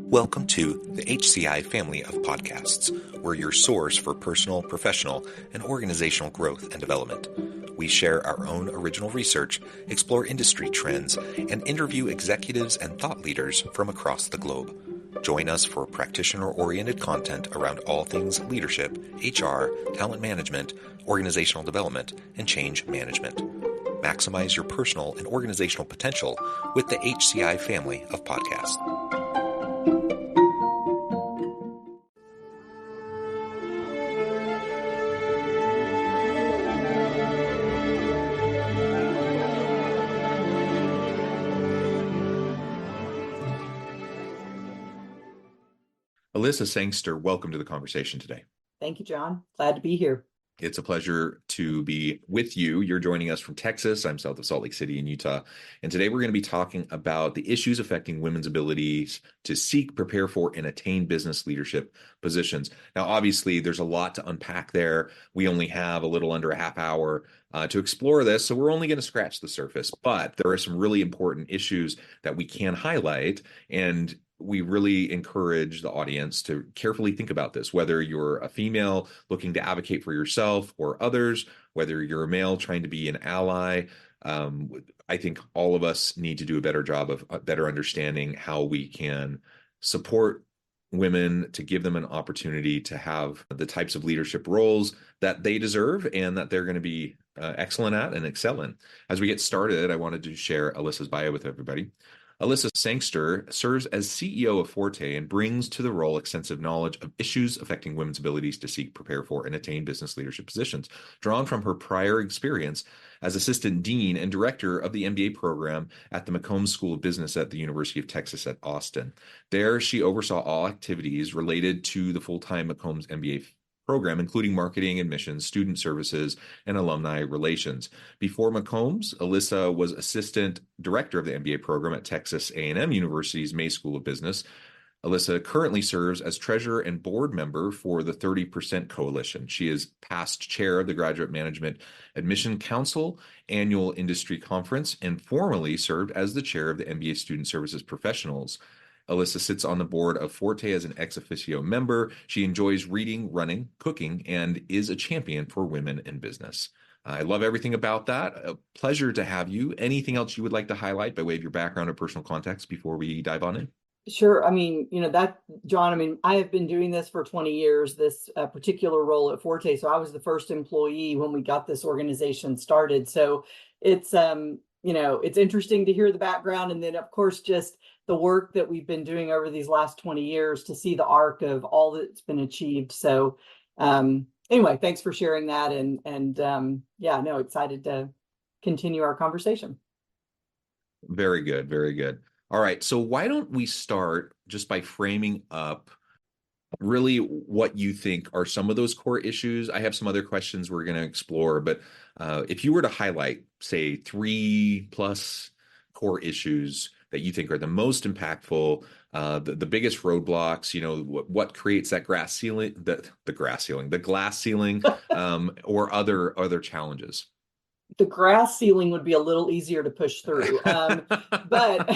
Welcome to the HCI family of podcasts. We're your source for personal, professional, and organizational growth and development. We share our own original research, explore industry trends, and interview executives and thought leaders from across the globe. Join us for practitioner-oriented content around all things leadership, HR, talent management, organizational development, and change management. Maximize your personal and organizational potential with the HCI family of podcasts. Elissa Sangster, welcome to the conversation today. Thank you, John. Glad to be here. It's a pleasure to be with you. You're joining us from Texas. I'm south of Salt Lake City in Utah. And today we're going to be talking about the issues affecting women's abilities to seek, prepare for, and attain business leadership positions. Now, obviously, there's a lot to unpack there. We only have a little under a half hour to explore this, so we're only going to scratch the surface. But there are some really important issues that we can highlight, and we really encourage the audience to carefully think about this, whether you're a female looking to advocate for yourself or others, whether you're a male trying to be an ally. I think all of us need to do a better job of better understanding how we can support women to give them an opportunity to have the types of leadership roles that they deserve and that they're going to be excellent at and excel in. As we get started, I wanted to share Elissa's bio with everybody. Elissa Sangster serves as CEO of Forte and brings to the role extensive knowledge of issues affecting women's abilities to seek, prepare for, and attain business leadership positions, drawn from her prior experience as assistant dean and director of the MBA program at the McCombs School of Business at the University of Texas at Austin. There, she oversaw all activities related to the full-time McCombs MBA program, including marketing, admissions, student services, and alumni relations. Before McCombs, Elissa was assistant director of the MBA program at Texas A&M University's May School of Business. Elissa currently serves as treasurer and board member for the 30% Coalition. She is past chair of the Graduate Management Admission Council Annual Industry Conference and formerly served as the chair of the MBA Student Services Professionals. Elissa sits on the board of Forte as an ex officio member. She enjoys reading, running, cooking, and is a champion for women in business. I love everything about that. A pleasure to have you. Anything else you would like to highlight by way of your background or personal context before we dive on in? Sure. John, I have been doing this for 20 years, this particular role at Forte. So I was the first employee when we got this organization started. So it's interesting to hear the background. And then, of course, just the work that we've been doing over these last 20 years to see the arc of all that's been achieved. So anyway, thanks for sharing that. Excited to continue our conversation. Very good. Very good. All right. So why don't we start just by framing up really what you think are some of those core issues? I have some other questions we're going to explore, but if you were to highlight, say, 3+ core issues that you think are the most impactful, the biggest roadblocks, what creates that glass ceiling, or other challenges? The glass ceiling would be a little easier to push through. But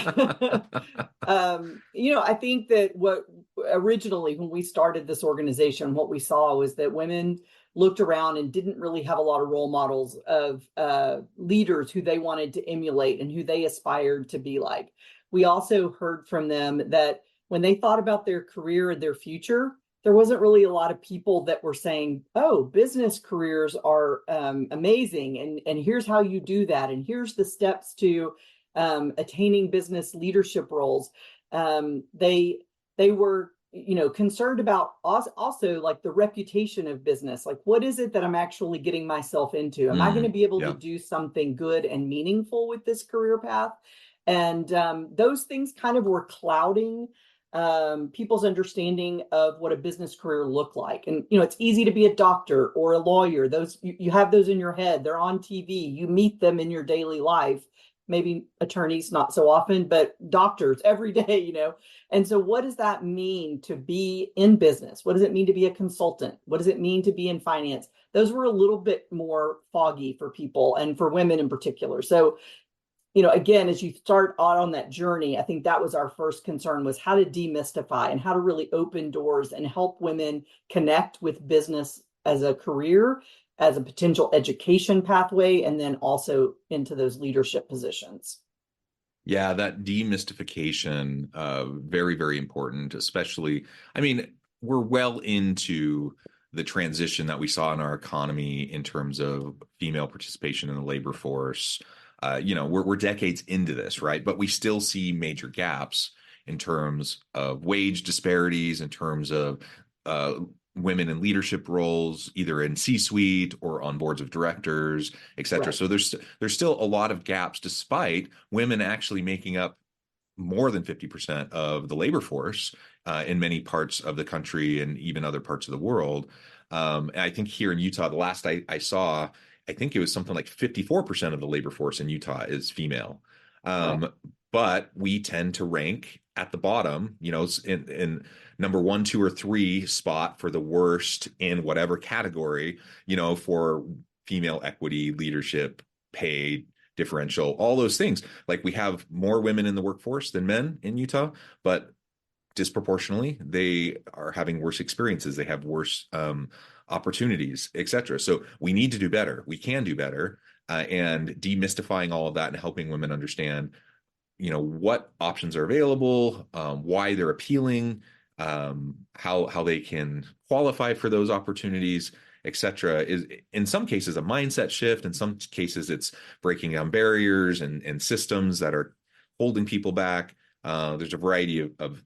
I think that what originally, when we started this organization, what we saw was that women looked around and didn't really have a lot of role models of leaders who they wanted to emulate and who they aspired to be like. We also heard from them that when they thought about their career and their future, there wasn't really a lot of people that were saying, oh, business careers are amazing. And here's how you do that. And here's the steps to attaining business leadership roles. They were, concerned about also like the reputation of business. Like, what is it that I'm actually getting myself into? Am I going to be able to do something good and meaningful with this career path? And those things kind of were clouding people's understanding of what a business career looked like. And, it's easy to be a doctor or a lawyer. Those you have those in your head. They're on TV. You meet them in your daily life. Maybe attorneys, not so often, but doctors every day, And so what does that mean to be in business? What does it mean to be a consultant? What does it mean to be in finance? Those were a little bit more foggy for people and for women in particular. So again, as you start out on that journey, I think that was our first concern, was how to demystify and how to really open doors and help women connect with business as a career, as a potential education pathway, and then also into those leadership positions. Yeah, that demystification, very, very important, especially, I mean, we're well into the transition that we saw in our economy in terms of female participation in the labor force. We're decades into this, right? But we still see major gaps in terms of wage disparities, in terms of uh, women in leadership roles, either in C-suite or on boards of directors, et cetera. Right. So there's still a lot of gaps, despite women actually making up more than 50% of the labor force in many parts of the country and even other parts of the world. And I think here in Utah, the last I saw, I think it was something like 54% of the labor force in Utah is female. Right. But we tend to rank at the bottom, in number one, two, or three spot for the worst in whatever category, for female equity, leadership, pay differential, all those things. Like, we have more women in the workforce than men in Utah, but disproportionately they are having worse experiences. They have worse opportunities, etc. So we need to do better. We can do better, and demystifying all of that and helping women understand, what options are available, why they're appealing, how they can qualify for those opportunities, etc., is in some cases a mindset shift. In some cases, it's breaking down barriers and systems that are holding people back. There's a variety of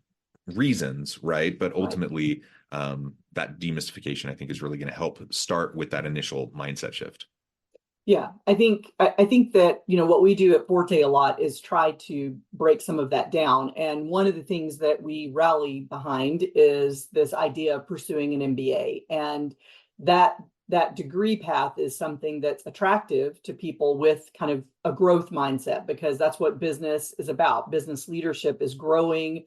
reasons, right? But Right. ultimately, that demystification, I think, is really going to help start with that initial mindset shift. Yeah, I think that, what we do at Forte a lot is try to break some of that down. And one of the things that we rally behind is this idea of pursuing an MBA. And that that degree path is something that's attractive to people with kind of a growth mindset, because that's what business is about. Business leadership is growing,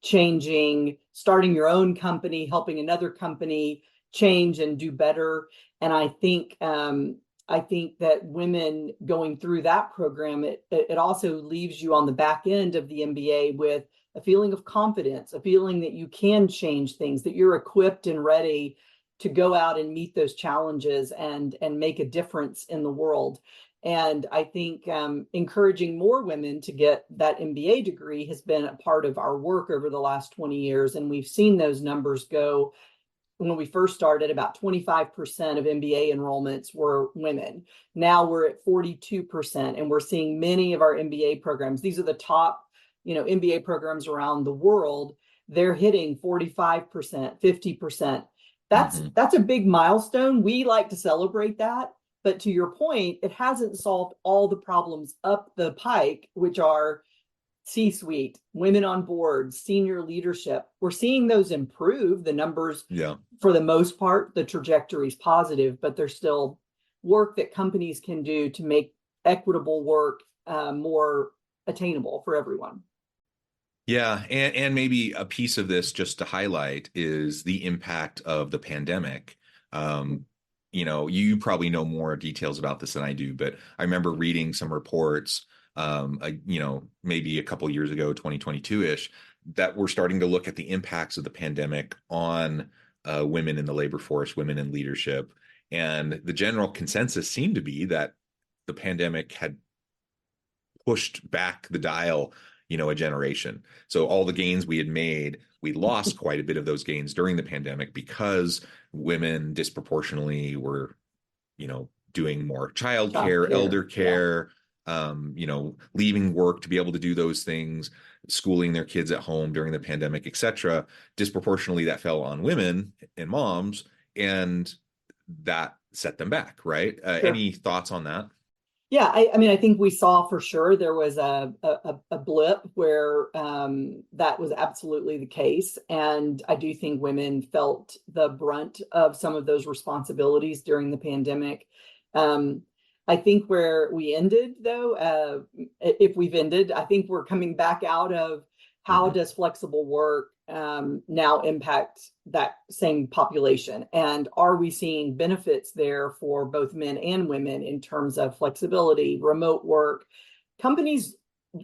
changing, starting your own company, helping another company change and do better. And I think that women going through that program, it also leaves you on the back end of the MBA with a feeling of confidence, a feeling that you can change things, that you're equipped and ready to go out and meet those challenges and make a difference in the world. And I think encouraging more women to get that MBA degree has been a part of our work over the last 20 years. And we've seen those numbers go. When we first started, about 25% of MBA enrollments were women. Now we're at 42%, and we're seeing many of our MBA programs. These are the top, MBA programs around the world. They're hitting 45%, 50%. That's Mm-hmm. that's a big milestone. We like to celebrate that. But to your point, it hasn't solved all the problems up the pike, which are C-suite, women on boards, senior leadership. We're seeing those improve. The numbers, Yeah. for the most part, the trajectory is positive, but there's still work that companies can do to make equitable work more attainable for everyone. Yeah, and maybe a piece of this, just to highlight, is the impact of the pandemic. You probably know more details about this than I do, but I remember reading some reports, maybe a couple years ago, 2022-ish, that we're starting to look at the impacts of the pandemic on women in the labor force, women in leadership. And the general consensus seemed to be that the pandemic had pushed back the dial, a generation. So all the gains we had made, we lost quite a bit of those gains during the pandemic because women disproportionately were, doing more childcare, Childcare, elder yeah. care, leaving work to be able to do those things, schooling their kids at home during the pandemic, etc. Disproportionately, that fell on women and moms, and that set them back, right? Sure. Any thoughts on that? Yeah, I mean, I think we saw for sure there was a blip where that was absolutely the case. And I do think women felt the brunt of some of those responsibilities during the pandemic. Um, I think where we ended, though, if we've ended, I think we're coming back out of how Mm-hmm. does flexible work now impact that same population? And are we seeing benefits there for both men and women in terms of flexibility, remote work, companies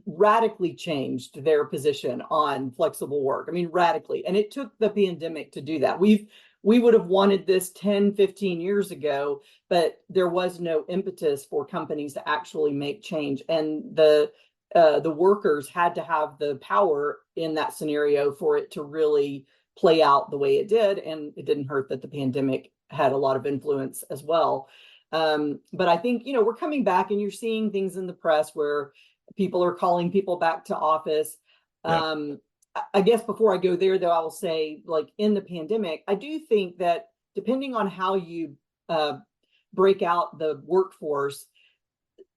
radically changed their position on flexible work. I mean, radically. And it took the pandemic to do that. We would have wanted this 10, 15 years ago, but there was no impetus for companies to actually make change. And the workers had to have the power in that scenario for it to really play out the way it did. And it didn't hurt that the pandemic had a lot of influence as well. But I think, we're coming back and you're seeing things in the press where people are calling people back to office. Yeah. I guess before I go there, though, I will say, like in the pandemic, I do think that depending on how you break out the workforce,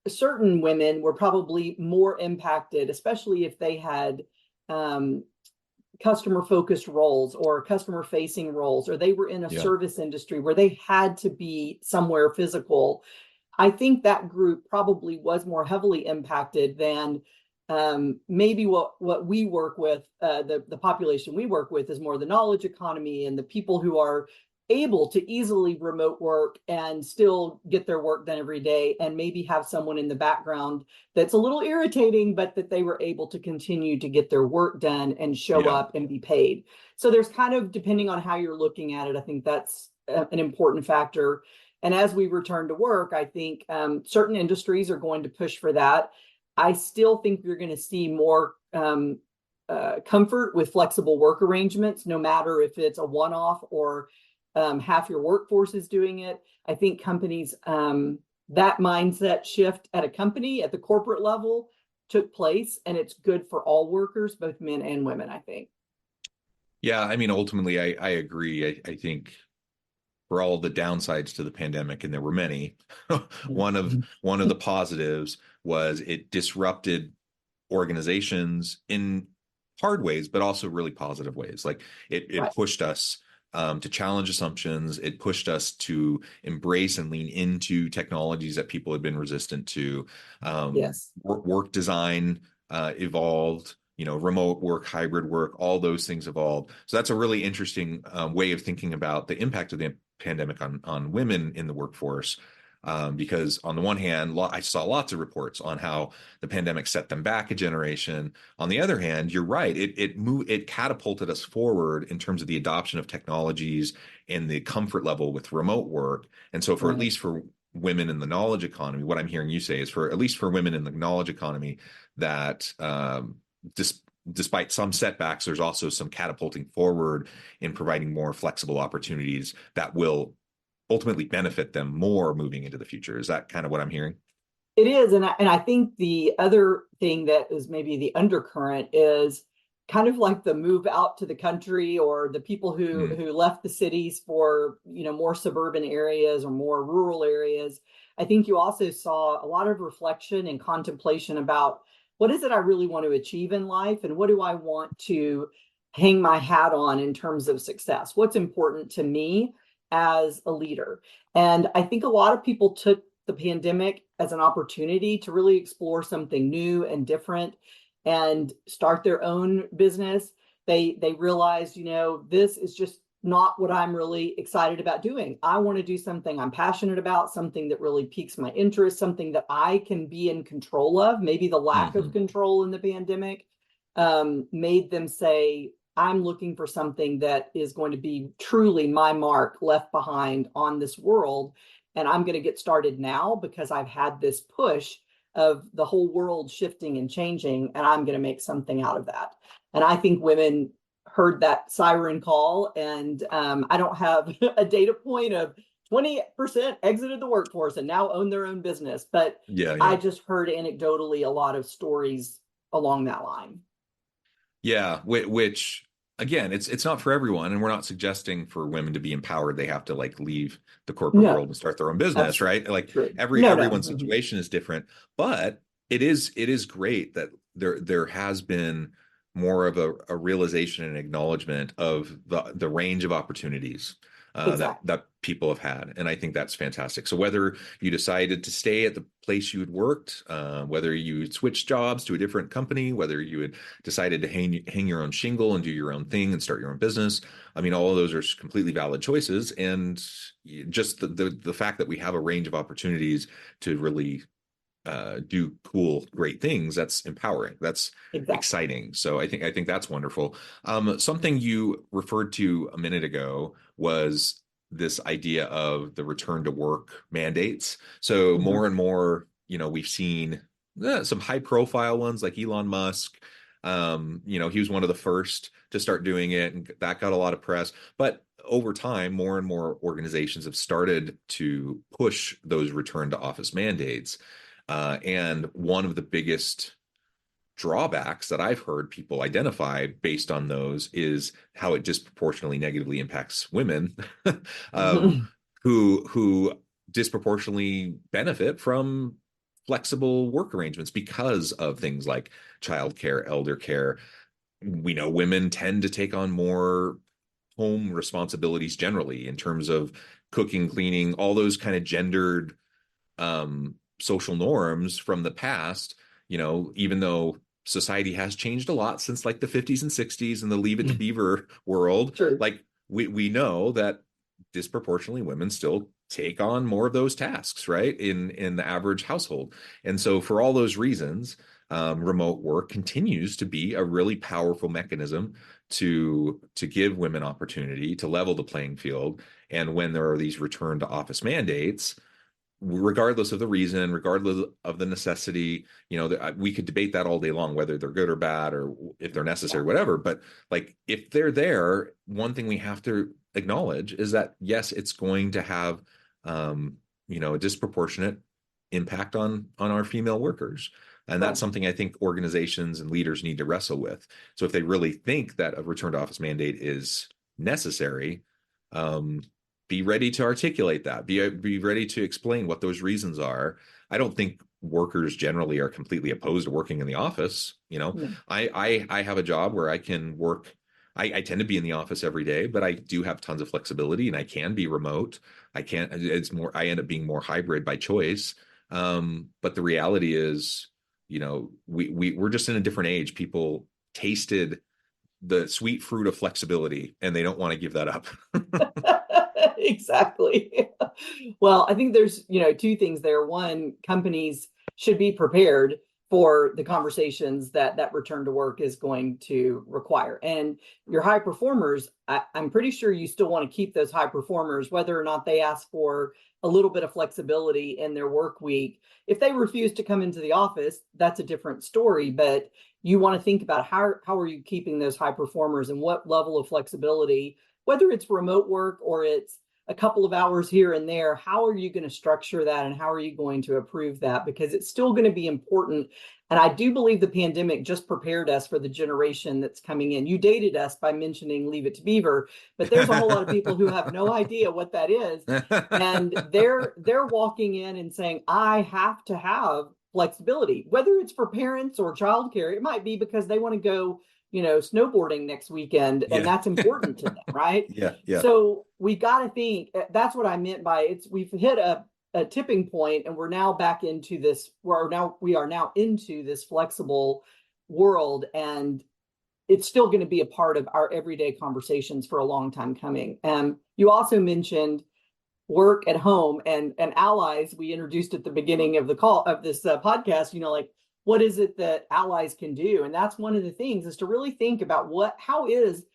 certain women were probably more impacted, especially if they had customer focused roles or customer facing roles, or they were in a service industry where they had to be somewhere physical. I think that group probably was more heavily impacted than maybe what we work with. The population we work with is more the knowledge economy and the people who are able to easily remote work and still get their work done every day, and maybe have someone in the background that's a little irritating, but that they were able to continue to get their work done and show up and be paid. So there's kind of, depending on how you're looking at it, I think that's an important factor. And as we return to work, I think certain industries are going to push for that. I still think you're going to see more comfort with flexible work arrangements, no matter if it's a one-off or half your workforce is doing it. I think companies, that mindset shift at a company at the corporate level took place, and it's good for all workers, both men and women, I think. Yeah, I mean, ultimately, I agree. I think for all the downsides to the pandemic, and there were many, one of the positives was it disrupted organizations in hard ways, but also really positive ways. Like it pushed us to challenge assumptions. It pushed us to embrace and lean into technologies that people had been resistant to. Work design evolved. Remote work, hybrid work, all those things evolved. So that's a really interesting way of thinking about the impact of the pandemic on women in the workforce. Because on the one hand, I saw lots of reports on how the pandemic set them back a generation. On the other hand, you're right. It catapulted us forward in terms of the adoption of technologies and the comfort level with remote work. And so at least for women in the knowledge economy, what I'm hearing you say is at least for women in the knowledge economy, that despite some setbacks, there's also some catapulting forward in providing more flexible opportunities that will ultimately benefit them more moving into the future. Is that kind of what I'm hearing? It is. And I think the other thing that is maybe the undercurrent is kind of like the move out to the country, or the people who left the cities for, more suburban areas or more rural areas. I think you also saw a lot of reflection and contemplation about, what is it I really want to achieve in life? And what do I want to hang my hat on in terms of success? What's important to me as a leader? And I think a lot of people took the pandemic as an opportunity to really explore something new and different and start their own business. They realized, this is just not what I'm really excited about doing. I want to do something I'm passionate about, something that really piques my interest, something that I can be in control of. Maybe the lack of control in the pandemic made them say, I'm looking for something that is going to be truly my mark left behind on this world. And I'm going to get started now because I've had this push of the whole world shifting and changing, and I'm going to make something out of that. And I think women heard that siren call, and I don't have a data point of 20% exited the workforce and now own their own business. But I just heard anecdotally a lot of stories along that line. Yeah, which again, it's not for everyone, and we're not suggesting for women to be empowered they have to leave the corporate world and start their own business, right? Like everyone's situation is different, but it is great that there has been more of a realization and acknowledgement of the range of opportunities that people have had. And I think that's fantastic. So whether you decided to stay at the place you had worked, whether you had switched jobs to a different company, whether you had decided to hang your own shingle and do your own thing and start your own business, I mean, all of those are completely valid choices. And just the fact that we have a range of opportunities to really do cool, great things, that's empowering. That's Exactly. exciting. So I think that's wonderful. Something you referred to a minute ago was this idea of the return to work mandates. So more Mhm. and more, we've seen some high profile ones like Elon Musk. He was one of the first to start doing it, and that got a lot of press. But over time, more and more organizations have started to push those return to office mandates. And one of the biggest drawbacks that I've heard people identify based on those is how it disproportionately negatively impacts women, um, Mhm. who disproportionately benefit from flexible work arrangements because of things like childcare, elder care. We know women tend to take on more home responsibilities generally in terms of cooking, cleaning, all those kind of gendered social norms from the past, even though society has changed a lot since like the 50s and 60s and the Leave It to Beaver world, True. like we know that disproportionately women still take on more of those tasks, right? In the average household. And so for all those reasons, remote work continues to be a really powerful mechanism to give women opportunity, to level the playing field. And when there are these return to office mandates, regardless of the reason, regardless of the necessity, we could debate that all day long, whether they're good or bad or if they're necessary, Yeah. whatever. But like, if they're there, one thing we have to acknowledge is that, yes, it's going to have, a disproportionate impact on our female workers. And that's Right. something I think organizations and leaders need to wrestle with. So if they really think that a return to office mandate is necessary, um, be ready to articulate that. Be ready to explain what those reasons are. I don't think workers generally are completely opposed to working in the office. No. I have a job where I can work. I tend to be in the office every day, but I do have tons of flexibility and I can be remote. I can't. It's more. I end up being more hybrid by choice. But the reality is, we're just in a different age. People tasted the sweet fruit of flexibility and they don't want to give that up. Exactly. Well, I think there's, two things there. One, companies should be prepared for the conversations that return to work is going to require. And your high performers, I'm pretty sure you still want to keep those high performers, whether or not they ask for a little bit of flexibility in their work week. If they refuse to come into the office, that's a different story. But you want to think about how are you keeping those high performers and what level of flexibility, whether it's remote work or it's a couple of hours here and there, how are you going to structure that and how are you going to approve that? Because it's still going to be important. And I do believe the pandemic just prepared us for the generation that's coming in. You dated us by mentioning Leave It to Beaver, but there's a whole lot of people who have no idea what that is. And they're walking in and saying, I have to have flexibility, whether it's for parents or childcare. It might be because they want to go snowboarding next weekend, and Yeah. that's important to them, right? Yeah. Yeah. So we got to think, that's what I meant by we've hit a tipping point and we're now back into this, we are now into this flexible world, and it's still going to be a part of our everyday conversations for a long time coming. And you also mentioned work at home and allies. We introduced at the beginning of the call of this podcast, like, what is it that allies can do? And that's one of the things, is to really think about how is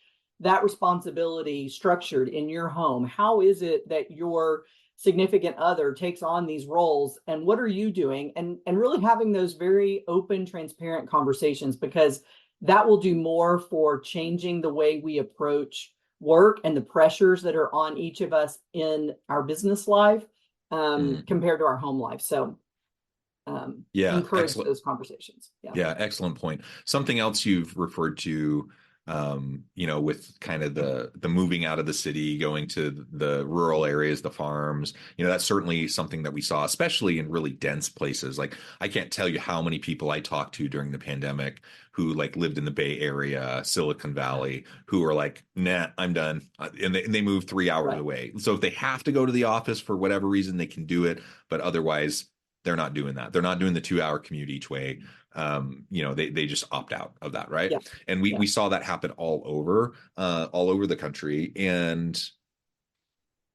that responsibility structured in your home? How is it that your significant other takes on these roles, and what are you doing? And really having those very open, transparent conversations, because that will do more for changing the way we approach work and the pressures that are on each of us in our business life, Mhm. compared to our home life. So Yeah. encourage Excellent. those conversations. Yeah. Yeah, excellent point. Something else you've referred to, with kind of the moving out of the city, going to the rural areas, the farms, that's certainly something that we saw, especially in really dense places. Like, I can't tell you how many people I talked to during the pandemic who like lived in the Bay Area, Silicon Valley, who were like, nah, I'm done. And they moved 3 hours Right. away. So if they have to go to the office for whatever reason, they can do it. But otherwise, they're not doing that. They're not doing the 2 hour commute each way. They just opt out of that, right? Yeah. And we Yeah. we saw that happen all over the country. And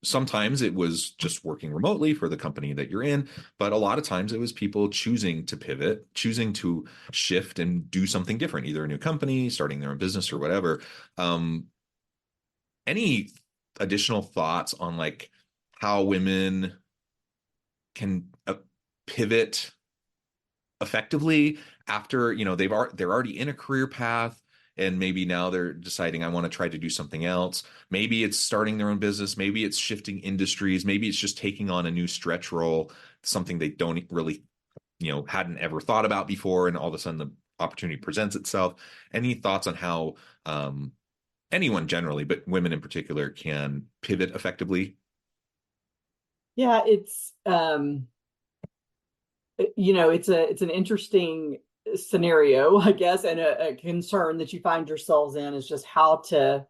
sometimes it was just working remotely for the company that you're in, but a lot of times it was people choosing to pivot, choosing to shift and do something different, either a new company, starting their own business or whatever. Um, any additional thoughts on like how women can pivot effectively after, they're already in a career path and maybe now they're deciding I want to try to do something else. Maybe it's starting their own business, maybe it's shifting industries, maybe it's just taking on a new stretch role, something they don't really, hadn't ever thought about before, and all of a sudden the opportunity presents itself. Any thoughts on how anyone generally, but women in particular, can pivot effectively? Yeah, it's an interesting scenario, I guess, and a concern that you find yourselves in is just how to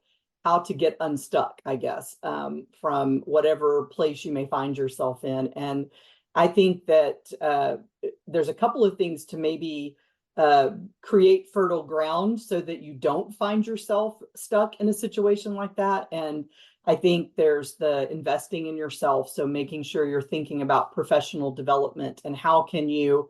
get unstuck, I guess, from whatever place you may find yourself in. And I think that there's a couple of things to maybe create fertile ground so that you don't find yourself stuck in a situation like that. And I think there's the investing in yourself. So making sure you're thinking about professional development and how can you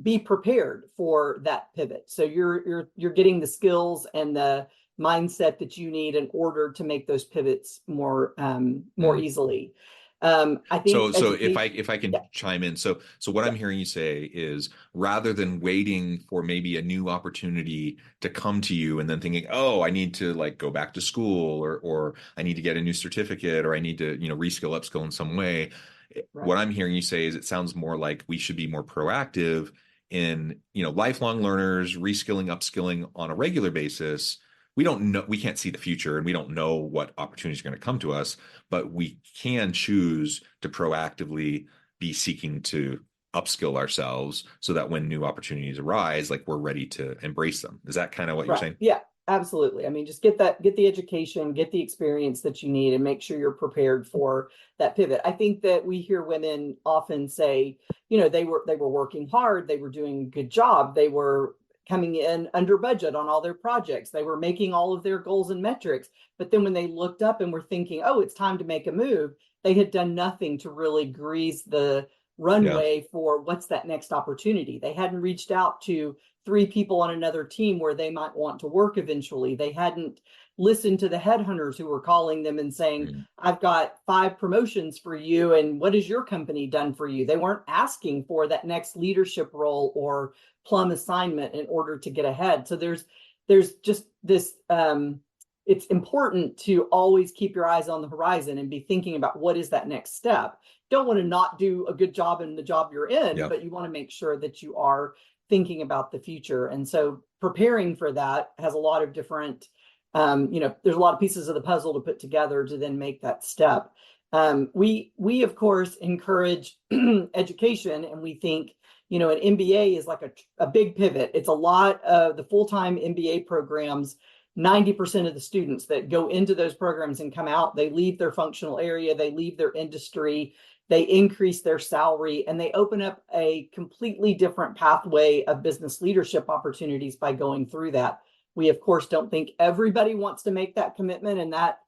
be prepared for that pivot. So you're getting the skills and the mindset that you need in order to make those pivots more Mm. easily. I think So education. if I can Yeah, chime in, so what yeah, I'm hearing you say is, rather than waiting for maybe a new opportunity to come to you and then thinking, oh, I need to like go back to school, or I need to get a new certificate, or I need to, reskill, upskill in some way. right. What I'm hearing you say is it sounds more like we should be more proactive in, lifelong learners, reskilling, upskilling on a regular basis. We don't know, we can't see the future and we don't know what opportunities are going to come to us, but we can choose to proactively be seeking to upskill ourselves so that when new opportunities arise, like we're ready to embrace them. Is that kind of what you're Right. saying? Yeah, absolutely. I mean, just get the education, get the experience that you need, and make sure you're prepared for that pivot. I think that we hear women often say, they were working hard, they were doing a good job, they were coming in under budget on all their projects, they were making all of their goals and metrics. But then when they looked up and were thinking, oh, it's time to make a move, they had done nothing to really grease the Yeah. runway for what's that next opportunity. They hadn't reached out to three people on another team where they might want to work eventually. They hadn't listened to the headhunters who were calling them and saying, Mm. I've got 5 promotions for you. And what has your company done for you? They weren't asking for that next leadership role or plum assignment in order to get ahead. So there's just this it's important to always keep your eyes on the horizon and be thinking about what is that next step. Don't want to not do a good job in the job you're in, Yeah. but you want to make sure that you are thinking about the future. And so preparing for that has a lot of different, there's a lot of pieces of the puzzle to put together to then make that step. We of course encourage education, and we think, an MBA is like a big pivot. It's a lot of the full-time MBA programs. 90% of the students that go into those programs and come out, they leave their functional area, they leave their industry, they increase their salary, and they open up a completely different pathway of business leadership opportunities by going through that. We, of course, don't think everybody wants to make that commitment and that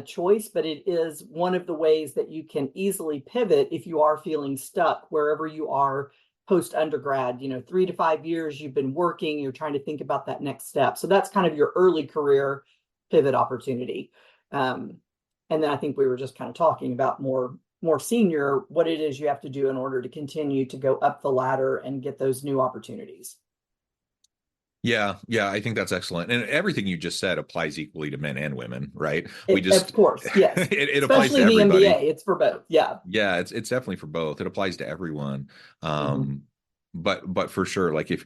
choice, but it is one of the ways that you can easily pivot if you are feeling stuck wherever you are post undergrad. 3 to 5 years you've been working, you're trying to think about that next step. So that's kind of your early career pivot opportunity. And then I think we were just kind of talking about more senior, what it is you have to do in order to continue to go up the ladder and get those new opportunities. Yeah, yeah, I think that's excellent. And everything you just said applies equally to men and women, right? We Of just course, yes. it applies to Especially the MBA, everybody. it's for both. Yeah. Yeah, it's definitely for both. It applies to everyone. Mm-hmm. But for sure, like if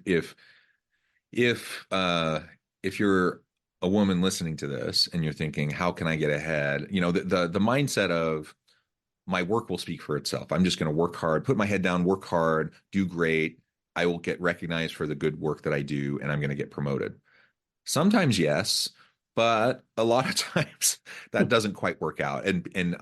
if you're a woman listening to this and you're thinking, how can I get ahead? The mindset of my work will speak for itself. I'm just going to work hard, put my head down, work hard, do great. I will get recognized for the good work that I do, and I'm going to get promoted. Sometimes yes, but a lot of times that doesn't quite work out. And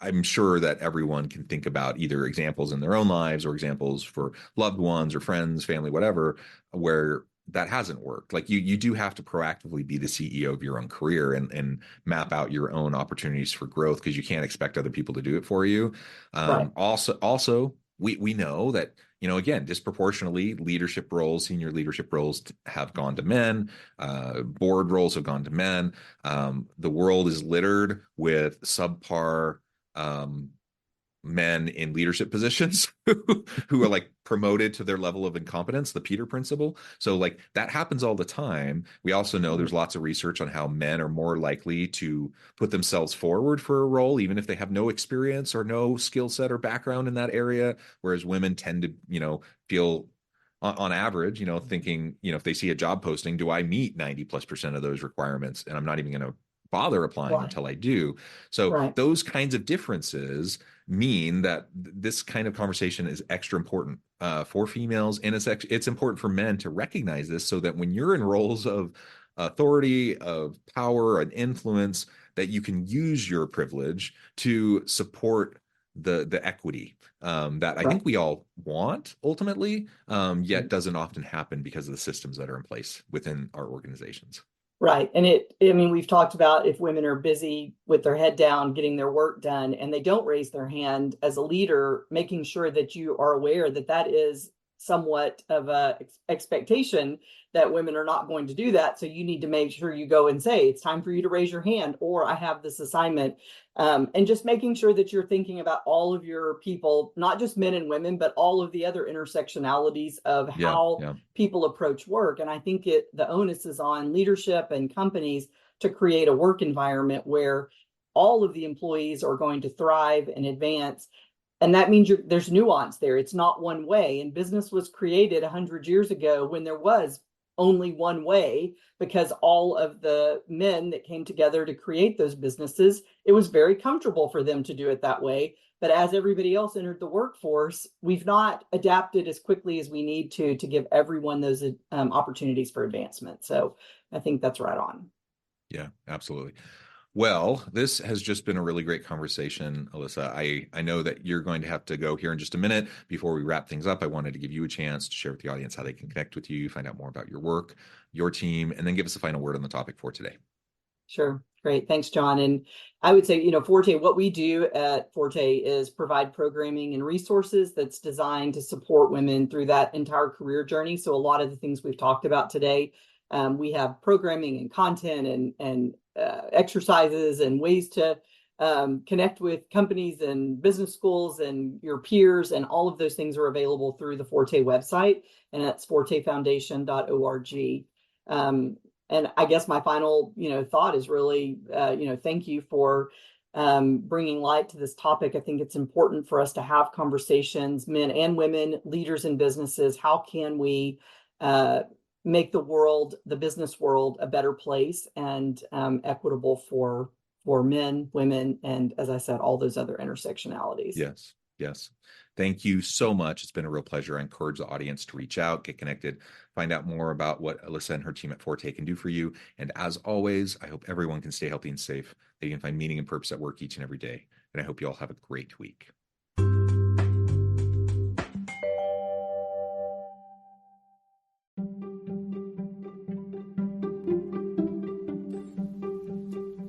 I'm sure that everyone can think about either examples in their own lives or examples for loved ones or friends, family, whatever, where that hasn't worked. Like you do have to proactively be the CEO of your own career and map out your own opportunities for growth because you can't expect other people to do it for you. Right. Also, we know that, again, disproportionately leadership roles, senior leadership roles have gone to men. Board roles have gone to men. The world is littered with subpar men in leadership positions who are like promoted to their level of incompetence, the Peter principle. So like that happens all the time. We also know there's lots of research on how men are more likely to put themselves forward for a role, even if they have no experience or no skill set or background in that area, whereas women tend to, feel on average, thinking, if they see a job posting, do I meet 90+% of those requirements? And I'm not even going to bother applying Right. until I do. So Right. those kinds of differences mean that this kind of conversation is extra important for females, and it's important for men to recognize this, so that when you're in roles of authority, of power, and influence, that you can use your privilege to support the equity that I Right. think we all want ultimately, yet doesn't often happen because of the systems that are in place within our organizations. Right. And I mean, we've talked about if women are busy with their head down, getting their work done, and they don't raise their hand as a leader, making sure that you are aware that that is somewhat of a expectation that women are not going to do that. So you need to make sure you go and say, it's time for you to raise your hand, or I have this assignment. And just making sure that you're thinking about all of your people, not just men and women, but all of the other intersectionalities of Yeah, how yeah, people approach work. And I think the onus is on leadership and companies to create a work environment where all of the employees are going to thrive and advance. And that means there's nuance there. It's not one way. And business was created 100 years ago when there was only one way, because all of the men that came together to create those businesses, it was very comfortable for them to do it that way. But as everybody else entered the workforce, we've not adapted as quickly as we need to give everyone those opportunities for advancement. So I think that's right on. yeah, absolutely. Well, this has just been a really great conversation, Elissa. I know that you're going to have to go here in just a minute. Before we wrap things up, I wanted to give you a chance to share with the audience how they can connect with you, find out more about your work, your team, and then give us a final word on the topic for today. Sure. Great. Thanks, John. And I would say, Forte, what we do at Forte is provide programming and resources that's designed to support women through that entire career journey. So a lot of the things we've talked about today, we have programming and content and exercises and ways to connect with companies and business schools and your peers. And all of those things are available through the Forte website, and that's fortefoundation.org. And I guess my final, thought is really, thank you for bringing light to this topic. I think it's important for us to have conversations, men and women, leaders in businesses. How can we make the business world, a better place and equitable for men, women, and, as I said, all those other intersectionalities. Yes, yes. Thank you so much. It's been a real pleasure. I encourage the audience to reach out, get connected, find out more about what Elissa and her team at Forte can do for you. And as always, I hope everyone can stay healthy and safe. They can find meaning and purpose at work each and every day. And I hope you all have a great week.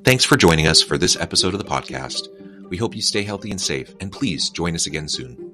Thanks for joining us for this episode of the podcast. We hope you stay healthy and safe, and please join us again soon.